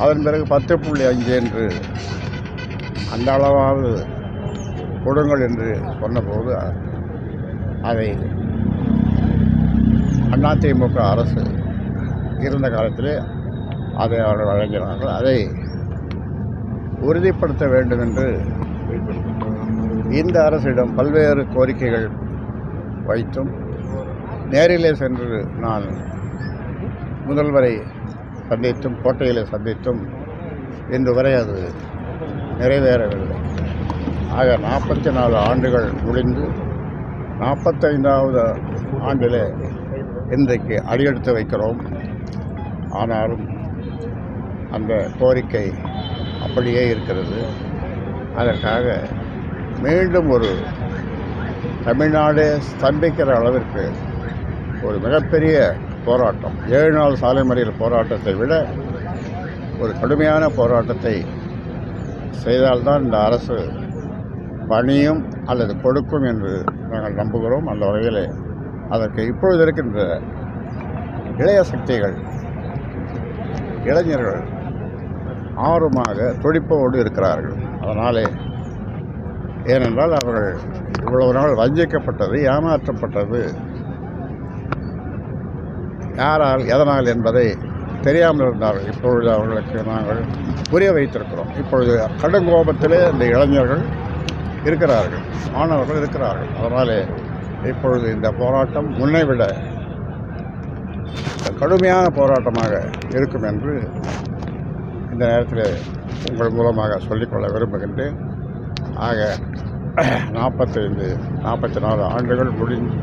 அதன் பிறகு 10.5 என்று அந்த அளவாவது கொடுங்கள் என்று சொன்னபோது அதை அதிமுக அரசு இருந்த காலத்திலே அதை அவர்கள் வழங்கினார்கள். அதை உறுதிப்படுத்த வேண்டும் என்று இந்த அரசிடம் பல்வேறு கோரிக்கைகள் வைத்தும் நேரிலே சென்று நான் முதல்வரை சந்தித்தும் கோட்டையில் சந்தித்தும் இன்று வரை அது நிறைவேறவில்லை. ஆக 44 ஆண்டுகள் முடிந்து 45வது ஆண்டிலே இன்றைக்கு அடியெடுத்து வைக்கிறோம். ஆனாலும் அந்த கோரிக்கை அப்படியே இருக்கிறது. அதற்காக மீண்டும் ஒரு தமிழ்நாடு ஸ்தம்பிக்கிற அளவிற்கு ஒரு மிகப்பெரிய போராட்டம், 7 நாள் சாலை மறியல் போராட்டத்தை விட ஒரு கடுமையான போராட்டத்தை செய்தால்தான் இந்த அரசு பணியும் அல்லது கொடுக்கும் என்று நாங்கள் நம்புகிறோம். அந்த வகையில் அதற்கு இப்பொழுது இருக்கின்ற இளைய சக்திகள், இளைஞர்கள் ஆர்வமாக துடிப்போடு இருக்கிறார்கள். அதனாலே ஏனென்றால் அவர்கள் இவ்வளவு நாள் வஞ்சிக்கப்பட்டது, ஏமாற்றப்பட்டது யாரால் எதனால் என்பதை தெரியாமல் இருந்தார்கள். இப்பொழுது அவர்களுக்கு நாங்கள் புரிய வைத்திருக்கிறோம். இப்பொழுது கடுங்கோபத்திலே இந்த இளைஞர்கள் இருக்கிறார்கள், மாணவர்கள் இருக்கிறார்கள். அதனாலே இப்பொழுது இந்த போராட்டம் முன்னை விட கடுமையான போராட்டமாக இருக்கும் என்று இந்த நேரத்தில் உங்கள் மூலமாக சொல்லிக்கொள்ள விரும்புகின்றேன். ஆக 44 ஆண்டுகள் முடிந்து